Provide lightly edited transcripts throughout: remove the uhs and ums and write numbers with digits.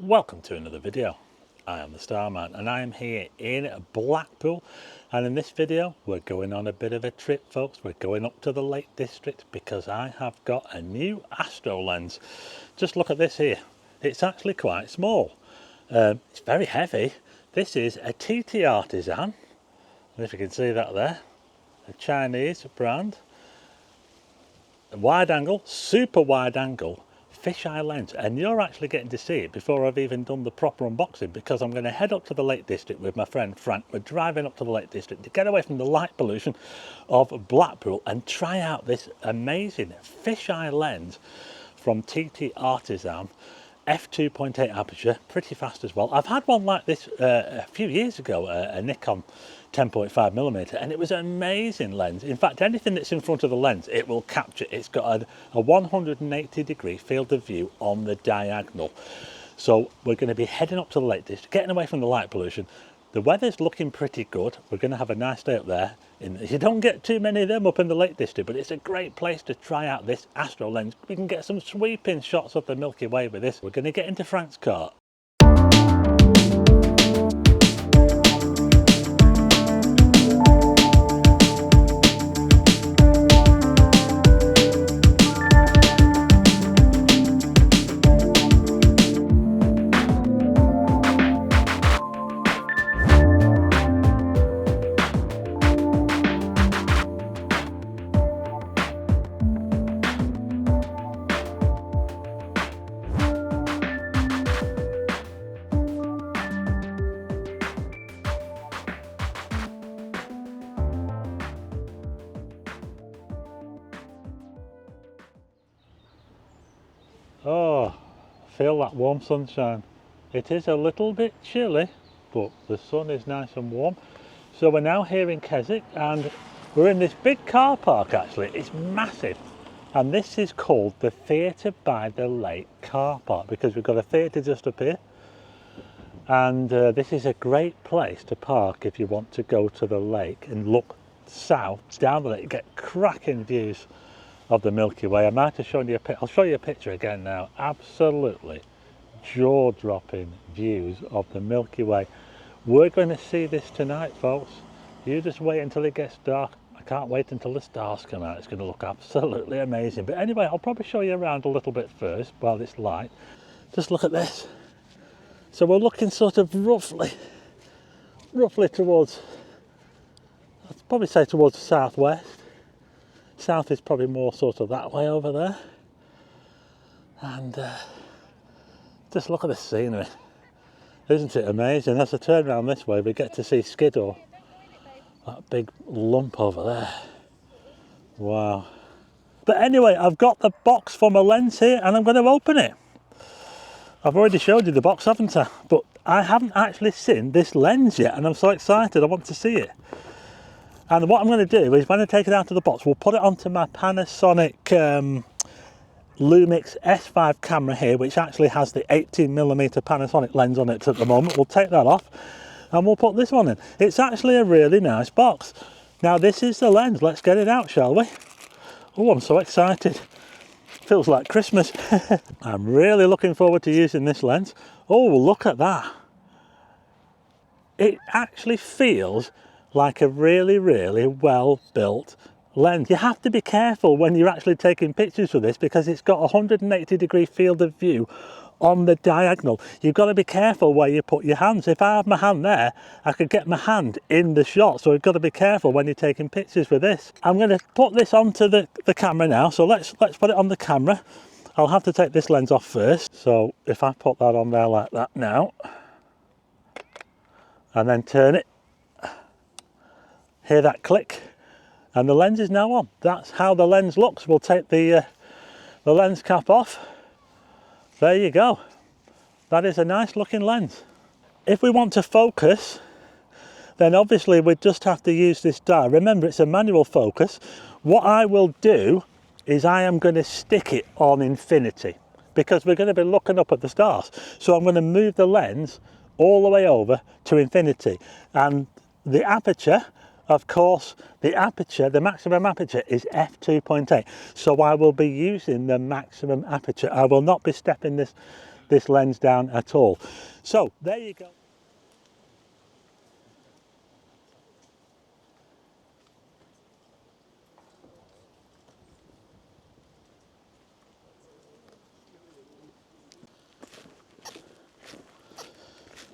Welcome to another video. I am the Starman and I am here in Blackpool, and in this video we're going on a bit of a trip, folks. We're going up to the Lake District because I have got a new Astro lens. Just look at this here. It's actually quite small. It's very heavy. This is a TTArtisan. I don't know if you can see that there. A Chinese brand. A wide angle, super wide angle fisheye lens, and you're actually getting to see it before I've even done the proper unboxing, because I'm going to head up to the Lake District with my friend Frank. We're driving up to the Lake District to get away from the light pollution of Blackpool and try out this amazing fisheye lens from TTArtisan. f2.8 aperture, pretty fast as well. I've had one like this a few years ago, a Nikon 10.5mm, and it was an amazing lens. In fact, anything that's in front of the lens, it will capture. It's got a 180 degree field of view on the diagonal. So we're going to be heading up to the Lake District, getting away from the light pollution. The weather's looking pretty good. We're going to have a nice day up there. You don't get too many of them up in the Lake District, but it's a great place to try out this Astro lens. We can get some sweeping shots of the Milky Way with this. We're going to get into Frank's car. Oh, feel that warm sunshine. It is a little bit chilly, but the sun is nice and warm. So we're now here in Keswick, and we're in this big car park. Actually, it's massive, and this is called the Theatre by the Lake car park, because we've got a theatre just up here, and this is a great place to park if you want to go to the lake and look south down the lake. You get cracking views of the Milky Way. I might have shown you I'll show you a picture again now. Absolutely jaw-dropping views of the Milky Way. We're going to see this tonight, folks. You just wait until it gets dark. I can't wait until the stars come out. It's going to look absolutely amazing. But anyway, I'll probably show you around a little bit first while it's light. Just look at this. So we're looking sort of roughly towards, I'd probably say towards the southwest. South is probably more sort of that way over there, and just look at the scenery. Isn't it amazing? As I turn around this way, we get to see Skiddaw, that big lump over there. Wow. But anyway, I've got the box for my lens here and I'm going to open it. I've already showed you the box, haven't I? But I haven't actually seen this lens yet, and I'm so excited. I want to see it. And what I'm going to do is, when I take it out of the box, we'll put it onto my Panasonic Lumix S5 camera here, which actually has the 18mm Panasonic lens on it at the moment. We'll take that off and we'll put this one in. It's actually a really nice box. Now this is the lens. Let's get it out, shall we? Oh, I'm so excited. Feels like Christmas. I'm really looking forward to using this lens. Oh, look at that. It actually feels like a really well built lens. You have to be careful when you're actually taking pictures with this, because it's got a 180 degree field of view on the diagonal. You've got to be careful where you put your hands. If I have my hand there, I could get my hand in the shot, so you've got to be careful when you're taking pictures with this. I'm going to put this onto the camera now, so let's put it on the camera. I'll have to take this lens off first. So if I put that on there like that now, and then turn it, hear that click, and the lens is now on. That's how the lens looks. We'll take the lens cap off. There you go. That is a nice looking lens. If we want to focus, then obviously we just have to use this dial. Remember, it's a manual focus. What I will do is I am going to stick it on infinity, because we're going to be looking up at the stars. So I'm going to move the lens all the way over to infinity, and the aperture, of course, the maximum aperture is f2.8. So I will be using the maximum aperture. I will not be stepping this this lens down at all. So there you go.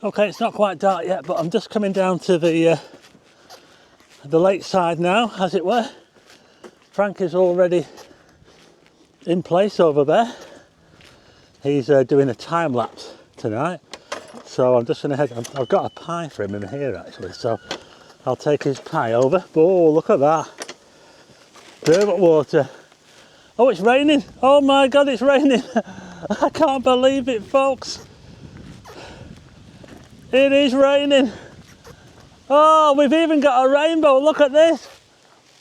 Okay, it's not quite dark yet, but I'm just coming down to the lake side now, as it were. Frank is already in place over there. He's doing a time lapse tonight, so I'm just going to head. I've got a pie for him in here actually, so I'll take his pie over. Oh, look at that! Derwent water. Oh, it's raining! Oh my God, it's raining! I can't believe it, folks. It is raining. Oh, we've even got a rainbow. Look at this.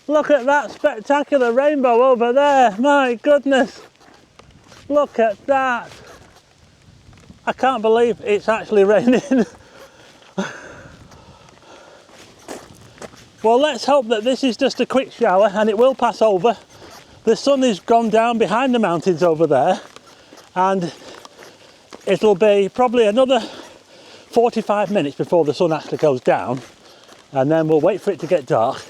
Look at that spectacular rainbow over there. My goodness. Look at that. I can't believe it's actually raining. Well, let's hope that this is just a quick shower and it will pass over. The sun has gone down behind the mountains over there, and it'll be probably another 45 minutes before the sun actually goes down, and then we'll wait for it to get dark,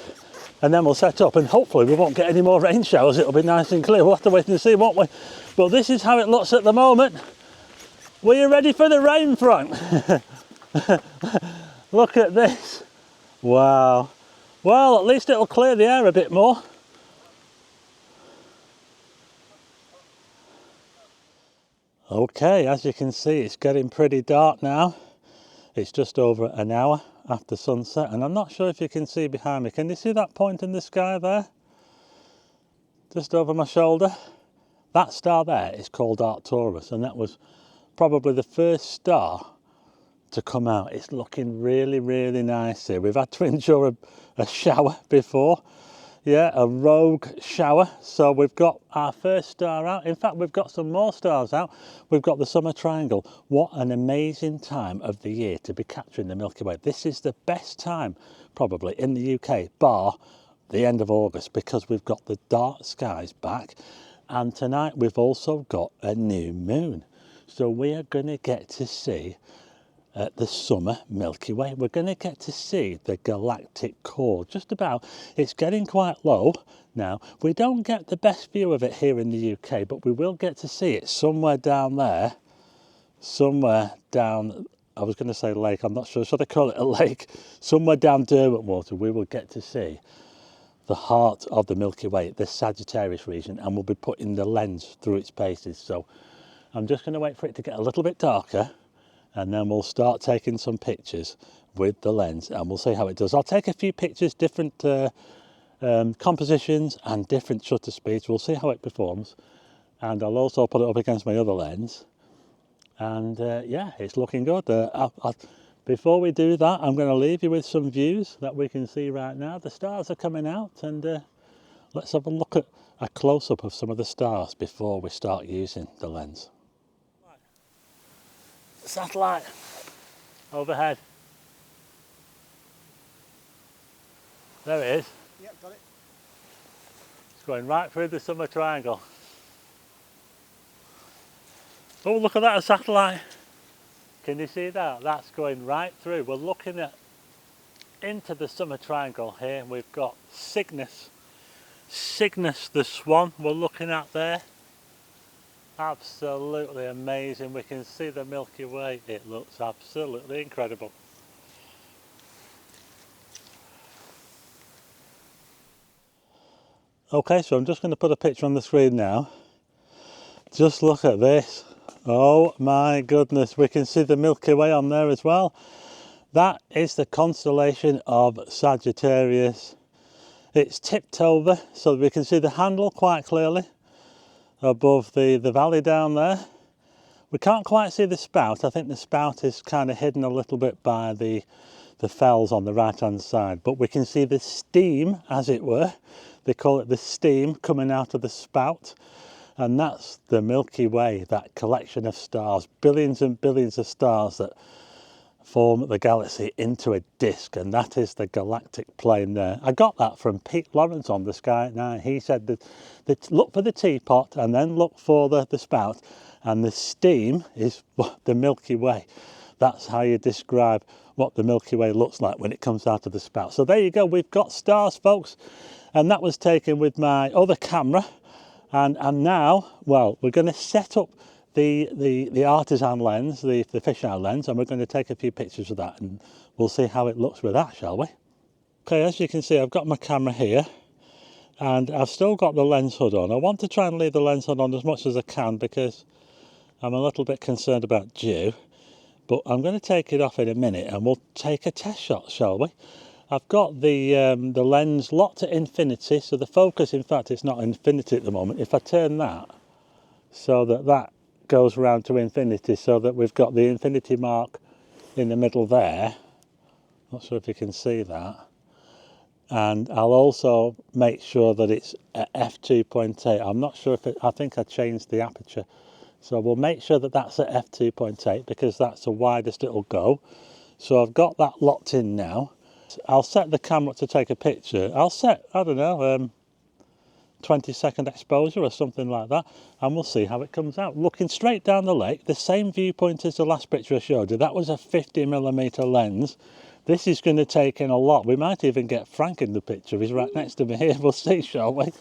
and then we'll set up, and hopefully we won't get any more rain showers. It'll be nice and clear. We'll have to wait and see, won't we? But this is how it looks at the moment. Were you ready for the rain, Frank? Look at this. Wow. Well, at least it'll clear the air a bit more. Okay, as you can see, it's getting pretty dark now. It's just over an hour after sunset, and I'm not sure if you can see behind me. Can you see that point in the sky there? Just over my shoulder? That star there is called Arcturus, and that was probably the first star to come out. It's looking really, really nice here. We've had to endure a shower before. Yeah, a rogue shower. So we've got our first star out. In fact, we've got some more stars out. We've got the summer triangle. What an amazing time of the year to be capturing the Milky Way. This is the best time probably in the UK, bar the end of August, because we've got the dark skies back. And tonight we've also got a new moon. So we are going to get to see the summer Milky Way. We're going to get to see the galactic core just about. It's getting quite low now. We don't get the best view of it here in the UK, but we will get to see it somewhere down there, somewhere down, I was going to say lake, I'm not sure, should I call it a lake? Somewhere down Derwent water, we will get to see the heart of the Milky Way, the Sagittarius region, and we'll be putting the lens through its paces. So I'm just going to wait for it to get a little bit darker, and then we'll start taking some pictures with the lens, and we'll see how it does. I'll take a few pictures, different compositions and different shutter speeds. We'll see how it performs, and I'll also put it up against my other lens. And yeah, it's looking good. Before we do that, I'm going to leave you with some views that we can see right now. The stars are coming out, and let's have a look at a close-up of some of the stars before we start using the lens. Satellite overhead. There it is. Yep, got it. It's going right through the summer triangle. Oh, look at that, a satellite. Can you see that? That's going right through. We're looking at into the summer triangle here. We've got Cygnus the swan we're looking at there. Absolutely amazing. We can see the Milky Way. It looks absolutely incredible. Okay, so I'm just going to put a picture on the screen now. Just look at this. Oh my goodness, we can see the Milky Way on there as well. That is the constellation of Sagittarius. It's tipped over so we can see the handle quite clearly above the valley down there. We can't quite see the spout. I think the spout is kind of hidden a little bit by the fells on the right hand side, but we can see the steam, as it were. They call it the steam coming out of the spout, and that's the Milky Way, that collection of stars, billions and billions of stars that form the galaxy into a disk, and that is the galactic plane there. I got that from Pete Lawrence on The Sky at Night. He said that look for the teapot and then look for the spout, and the steam is the Milky Way. That's how you describe what the Milky Way looks like when it comes out of the spout. So there you go, we've got stars, folks, and that was taken with my other camera. And now, well, we're going to set up the Artisan lens, the fisheye lens, and we're going to take a few pictures of that, and we'll see how it looks with that, shall we? Okay, as you can see, I've got my camera here, and I've still got the lens hood on. I want to try and leave the lens hood on as much as I can because I'm a little bit concerned about dew. But I'm going to take it off in a minute and we'll take a test shot, shall we? I've got the lens locked to infinity, so the focus, in fact, it's not infinity at the moment. If I turn that so that goes around to infinity, so that we've got the infinity mark in the middle there. Not sure if you can see that. And I'll also make sure that it's at f2.8. I'm not sure if I think I changed the aperture. So we'll make sure that that's at f2.8 because that's the widest it'll go. So I've got that locked in now. I'll set the camera to take a picture. I'll set, I don't know, 20-second exposure or something like that, and we'll see how it comes out. Looking straight down the lake, the same viewpoint as the last picture I showed you. That was a 50mm lens. This is going to take in a lot. We might even get Frank in the picture. He's right next to me here. We'll see, shall we?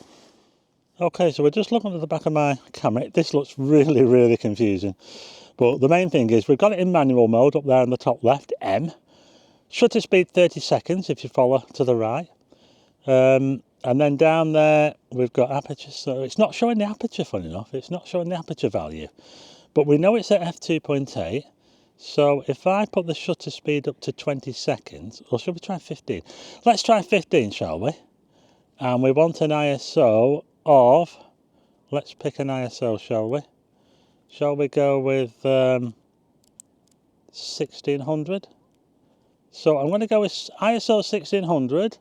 Okay, so we're just looking at the back of my camera. This looks really, really confusing. But the main thing is we've got it in manual mode up there in the top left, M. Shutter speed 30 seconds if you follow to the right. And then down there we've got aperture. So it's not showing the aperture, funny enough. It's not showing the aperture value. But we know it's at f2.8. So if I put the shutter speed up to 20 seconds, or should we try 15? Let's try 15, shall we? And we want an ISO of, let's pick an ISO, shall we? Shall we go with 1600? So I'm going to go with ISO 1600,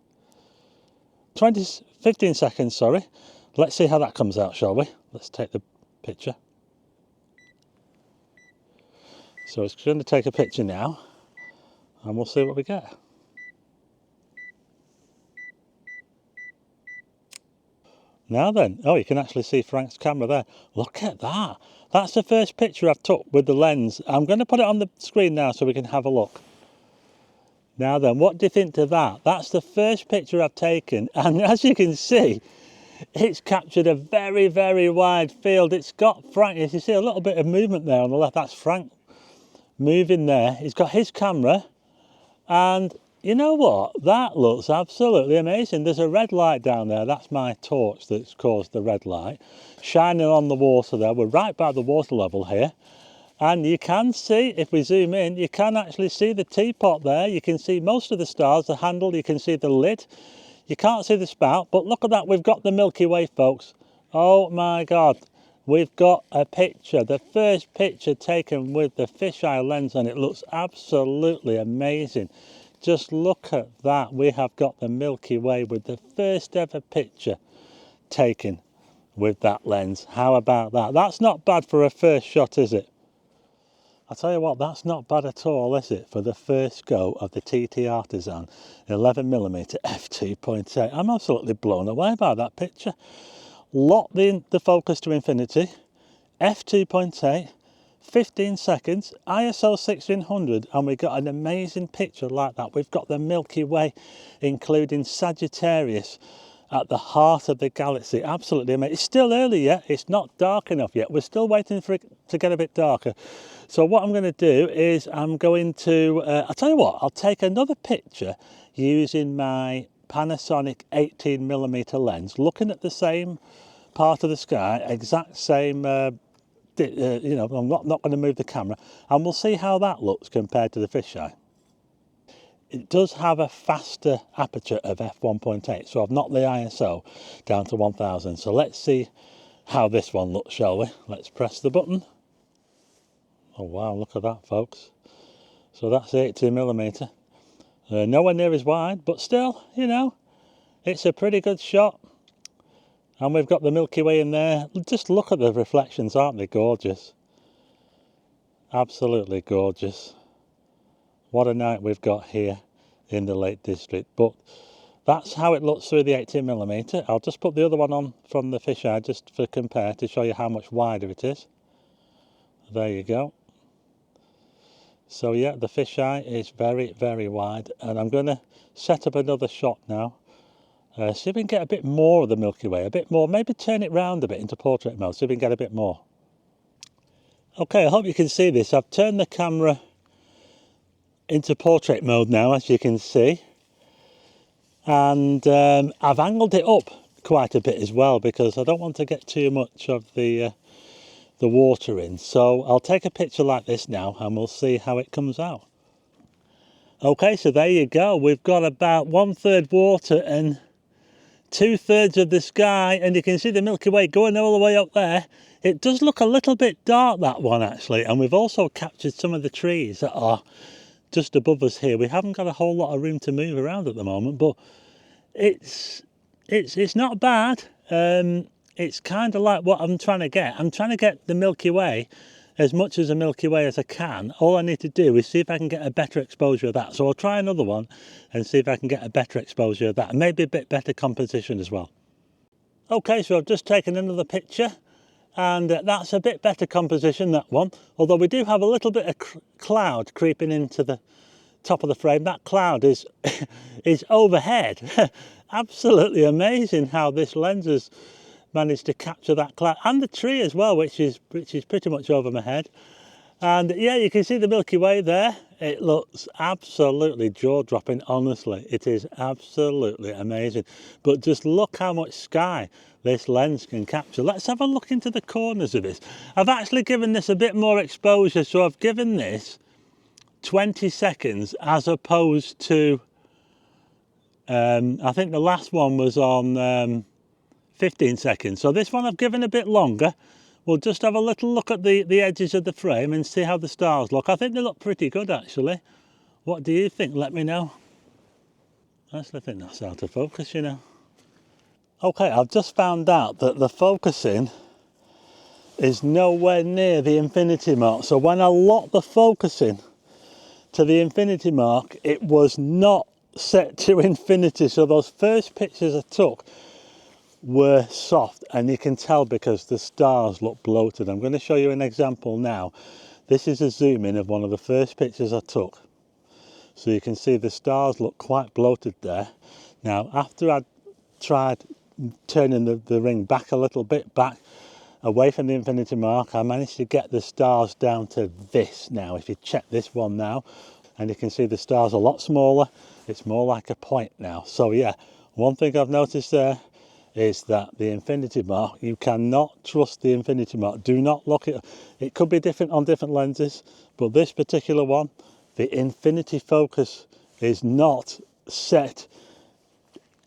15 seconds, sorry. Let's see how that comes out, shall we? Let's take the picture. So it's going to take a picture now, and we'll see what we get. Now then, oh, you can actually see Frank's camera there. Look at that. That's the first picture I've took with the lens. I'm going to put it on the screen now so we can have a look. Now then, what do you think to that? That's the first picture I've taken, and as you can see, it's captured a very, very wide field. It's got Frank, as you see a little bit of movement there on the left, that's Frank moving there. He's got his camera, and you know what? That looks absolutely amazing. There's a red light down there. That's my torch that's caused the red light. Shining on the water there. We're right by the water level here. And you can see, if we zoom in, you can actually see the teapot there. You can see most of the stars, the handle, you can see the lid. You can't see the spout, but look at that. We've got the Milky Way, folks. Oh my God. We've got a picture, the first picture taken with the fisheye lens, and it looks absolutely amazing. Just look at that. We have got the Milky Way with the first ever picture taken with that lens. How about that? That's not bad for a first shot, is it? I'll tell you what, that's not bad at all, is it? For the first go of the TTArtisan 11mm f2.8. I'm absolutely blown away by that picture. Lock the focus to infinity, f2.8, 15 seconds, ISO 1600, and we got an amazing picture like that. We've got the Milky Way, including Sagittarius, at the heart of the galaxy. Absolutely amazing. It's still early yet. It's not dark enough yet. We're still waiting for it to get a bit darker. So what I'm going to do is I'm going to, I'll tell you what, I'll take another picture using my Panasonic 18mm lens, looking at the same part of the sky, exact same, you know, I'm not going to move the camera, and we'll see how that looks compared to the fisheye. It does have a faster aperture of f1.8, so I've knocked the ISO down to 1000. So let's see how this one looks, shall we? Let's press the button. Oh wow, look at that, folks. So that's 18mm. Nowhere near as wide, but still, you know, it's a pretty good shot. And we've got the Milky Way in there. Just look at the reflections, aren't they gorgeous? Absolutely gorgeous. What a night we've got here in the Lake District. But that's how it looks through the 18mm. I'll just put the other one on from the fisheye just for compare to show you how much wider it is. There you go. So yeah, the fisheye is very, very wide, and I'm going to set up another shot now. See if we can get a bit more of the Milky Way, a bit more, maybe turn it round a bit into portrait mode, see if we can get a bit more. Okay, I hope you can see this. I've turned the camera into portrait mode now, as you can see. And I've angled it up quite a bit as well, because I don't want to get too much of the water in. So I'll take a picture like this now and we'll see how it comes out. Okay, so there you go. We've got about 1/3 water and 2/3 of the sky, and you can see the Milky Way going all the way up there. It does look a little bit dark, that one, actually, and we've also captured some of the trees that are just above us here. We haven't got a whole lot of room to move around at the moment, but it's not bad. It's kind of like what I'm trying to get. I'm trying to get the Milky Way, as much as a Milky Way as I can. All I need to do is see if I can get a better exposure of that. So I'll try another one and see if I can get a better exposure of that, and maybe a bit better composition as well. Okay, so I've just taken another picture, and that's a bit better composition, that one. Although we do have a little bit of cloud creeping into the top of the frame. That cloud is is overhead. Absolutely amazing how this lens has managed to capture that cloud, and the tree as well, which is pretty much over my head. And yeah, you can see the Milky Way there. It looks absolutely jaw-dropping, honestly. It is absolutely amazing. But just look how much sky this lens can capture. Let's have a look into the corners of this. I've actually given this a bit more exposure, so I've given this 20 seconds as opposed to, I think the last one was on 15 seconds. So this one I've given a bit longer. We'll just have a little look at the edges of the frame and see how the stars look. I think they look pretty good, actually. What do you think? Let me know. I actually think that's out of focus, you know. Okay, I've just found out that the focusing is nowhere near the infinity mark. So when I locked the focusing to the infinity mark, it was not set to infinity. So those first pictures I took were soft, and you can tell because the stars look bloated. I'm going to show you an example now. This is a zoom in of one of the first pictures I took, so you can see the stars look quite bloated there. Now, after I'd tried turning the ring back a little bit, back away from the infinity mark, I managed to get the stars down to this. Now if you check this one now, and you can see the stars a lot smaller, it's more like a point now. So yeah, one thing I've noticed there is that the infinity mark, you cannot trust the infinity mark. Do not look at it. It could be different on different lenses, but this particular one, the infinity focus is not set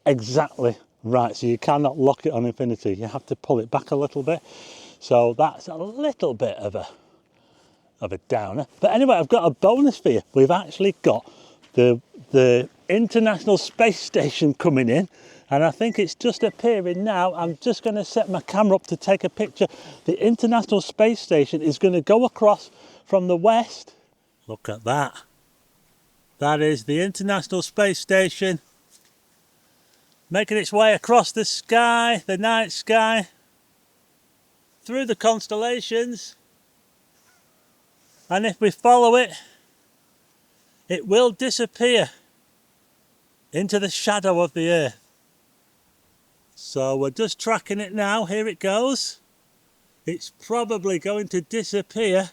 exactly right, so you cannot lock it on infinity. You have to pull it back a little bit. So that's a little bit of a downer. But anyway, I've got a bonus for you. We've actually got the International Space Station coming in, and I think it's just appearing now. I'm just going to set my camera up to take a picture. The International Space Station is going to go across from the west. Look at that. That is the International Space Station making its way across the sky, the night sky, through the constellations. And if we follow it, it will disappear into the shadow of the Earth. So we're just tracking it now. Here it goes. It's probably going to disappear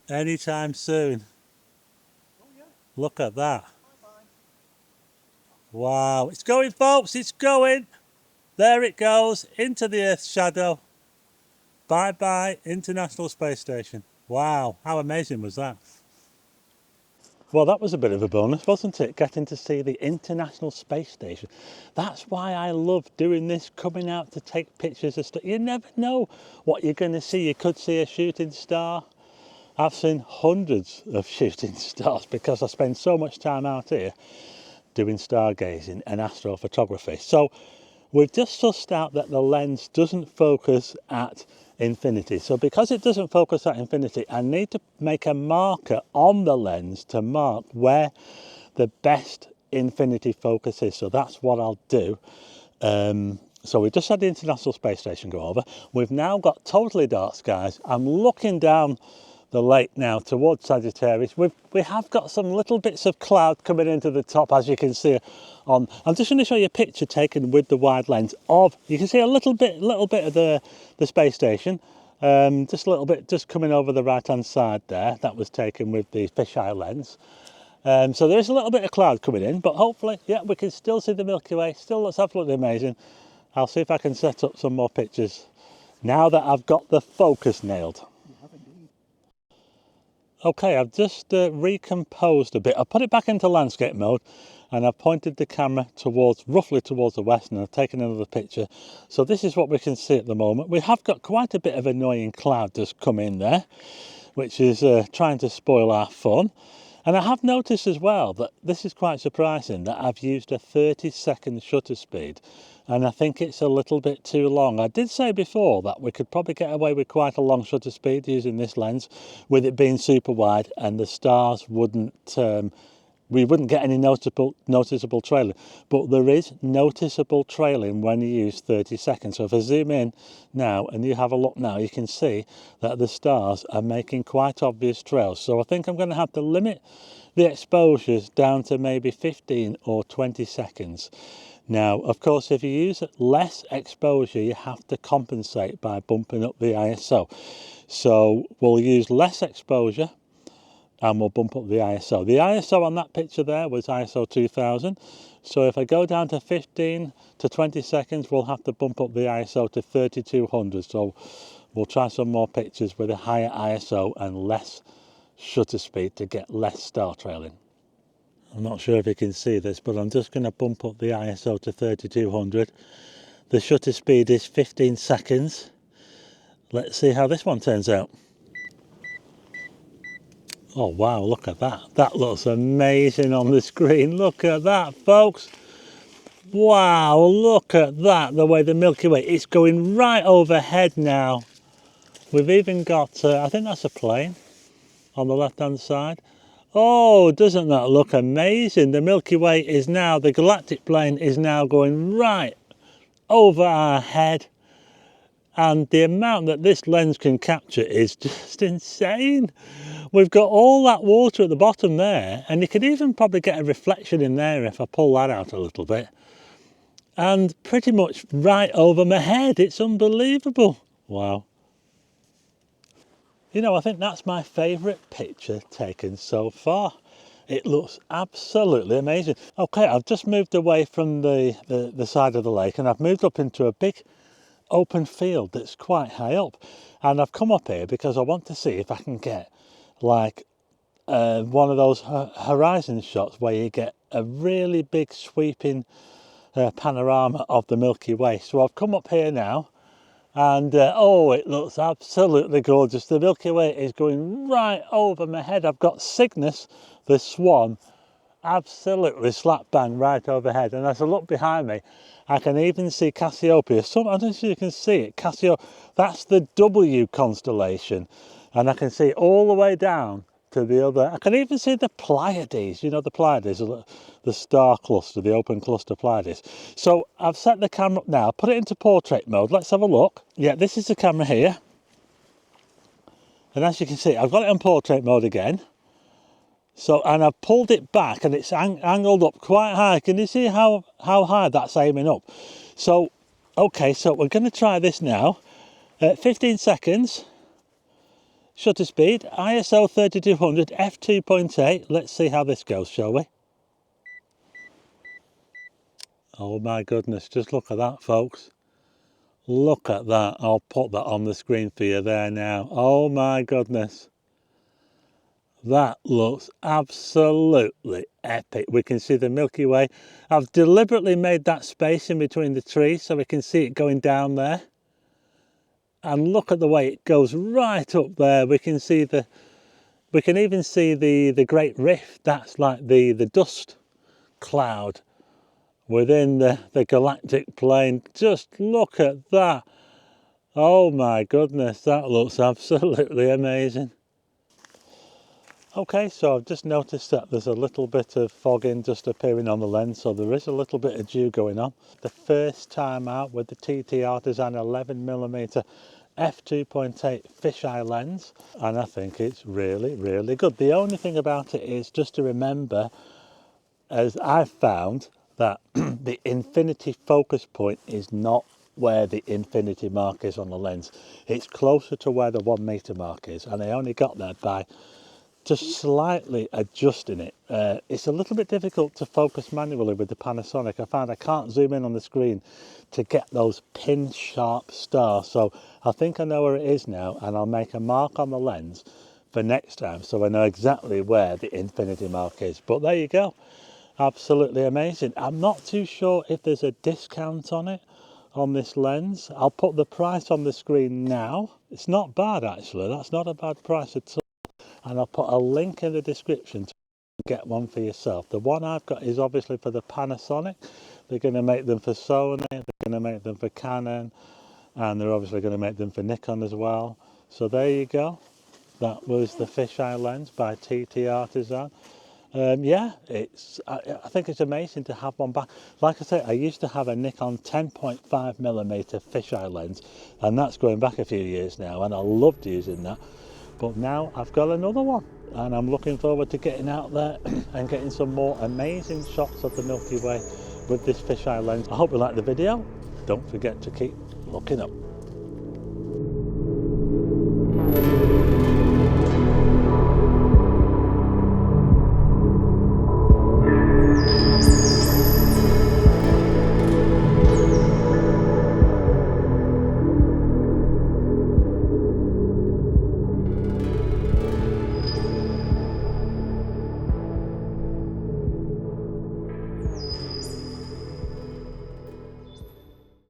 anytime soon. Oh, yeah. Look at that. Bye-bye. Wow, it's going, folks, it's going. There it goes, into the Earth's shadow. Bye-bye, International Space Station. Wow, how amazing was that? Well, that was a bit of a bonus, wasn't it? Getting to see the International Space Station. That's why I love doing this, coming out to take pictures of stuff. You never know what you're going to see. You could see a shooting star. I've seen hundreds of shooting stars because I spend so much time out here doing stargazing and astrophotography. So we've just sussed out that the lens doesn't focus at infinity. So because it doesn't focus at infinity, I need to make a marker on the lens to mark where the best infinity focus is. So that's what I'll do. So we just had the International Space Station go over. We've now got totally dark skies. I'm looking down the lake now towards Sagittarius. We have got some little bits of cloud coming into the top, as you can see on. I'm just going to show you a picture taken with the wide lens of. You can see a little bit of the space station. Just a little bit, just coming over the right hand side there. That was taken with the fisheye lens. So there is a little bit of cloud coming in, but hopefully, yeah, we can still see the Milky Way. Still looks absolutely amazing. I'll see if I can set up some more pictures now that I've got the focus nailed. Okay, I've just recomposed a bit. I put it back into landscape mode and I've pointed the camera roughly towards the west, and I've taken another picture. So this is what we can see at the moment. We have got quite a bit of annoying cloud just come in there, which is trying to spoil our fun. And I have noticed as well that this is quite surprising, that I've used a 30-second shutter speed, and I think it's a little bit too long. I did say before that we could probably get away with quite a long shutter speed using this lens, with it being super wide, and the stars wouldn't we wouldn't get any noticeable trailing. But there is noticeable trailing when you use 30 seconds. So if I zoom in now and you have a look now, you can see that the stars are making quite obvious trails. So I think I'm going to have to limit the exposures down to maybe 15 or 20 seconds. Now, of course, if you use less exposure, you have to compensate by bumping up the ISO. So we'll use less exposure and we'll bump up the ISO. The ISO on that picture there was ISO 2000. So if I go down to 15 to 20 seconds, we'll have to bump up the ISO to 3200. So we'll try some more pictures with a higher ISO and less shutter speed to get less star trailing. I'm not sure if you can see this, but I'm just going to bump up the ISO to 3200. The shutter speed is 15 seconds. Let's see how this one turns out. Oh wow, look at that. That looks amazing on the screen. Look at that, folks. Wow, look at that, the way the Milky Way, it's going right overhead now. We've even got, I think that's a plane on the left-hand side. Oh, doesn't that look amazing? The Milky Way is now, the galactic plane is now going right over our head. And the amount that this lens can capture is just insane. We've got all that water at the bottom there, and you could even probably get a reflection in there if I pull that out a little bit. And pretty much right over my head. It's unbelievable. Wow. You know, I think that's my favourite picture taken so far. It looks absolutely amazing. Okay, I've just moved away from the side of the lake, and I've moved up into a big open field that's quite high up, and I've come up here because I want to see if I can get like one of those horizon shots where you get a really big sweeping panorama of the Milky Way. So I've come up here now, and oh, it looks absolutely gorgeous. The Milky Way is going right over my head. I've got Cygnus, the swan, absolutely slap bang right overhead, and as I look behind me I can even see Cassiopeia. I don't know if you can see it. That's the W constellation, and I can see all the way down to the other. I can even see the Pleiades, you know, the Pleiades, the star cluster, the open cluster Pleiades. So I've set the camera up now, put it into portrait mode. Let's have a look. Yeah, this is the camera here, and as you can see I've got it on portrait mode again. So, and I've pulled it back and it's angled up quite high. Can you see how high that's aiming up? So, okay, so we're going to try this now. 15 seconds, shutter speed, ISO 3200, f2.8. Let's see how this goes, shall we? Oh my goodness, just look at that, folks. Look at that. I'll put that on the screen for you there now. Oh my goodness. That looks absolutely epic. We can see the Milky Way. I've deliberately made that space in between the trees so we can see it going down there. And look at the way it goes right up there. We can even see the Great Rift. That's like the dust cloud within the galactic plane. Just look at that. Oh my goodness, that looks absolutely amazing. Okay, so I've just noticed that there's a little bit of fogging just appearing on the lens, so there is a little bit of dew going on. The first time out with the TTArtisan 11mm f2.8 fisheye lens, and I think it's really, really good. The only thing about it is just to remember, as I've found, that the infinity focus point is not where the infinity mark is on the lens. It's closer to where the 1 meter mark is, and I only got there by just slightly adjusting it. It's a little bit difficult to focus manually with the Panasonic. I find I can't zoom in on the screen to get those pin sharp stars. So I think I know where it is now, and I'll make a mark on the lens for next time so I know exactly where the infinity mark is. But there you go, absolutely amazing. I'm not too sure if there's a discount on it on this lens. I'll put the price on the screen now. It's not bad actually, that's not a bad price at all. And I'll put a link in the description to get one for yourself. The one I've got is obviously for the Panasonic. They're going to make them for Sony, they're going to make them for Canon, and they're obviously going to make them for Nikon as well. So there you go. That was the fisheye lens by TTArtisan. Yeah, I think it's amazing to have one back. Like I say, I used to have a Nikon 10.5mm fisheye lens, and that's going back a few years now, and I loved using that. But now I've got another one, and I'm looking forward to getting out there and getting some more amazing shots of the Milky Way with this fisheye lens. I hope you liked the video. Don't forget to keep looking up.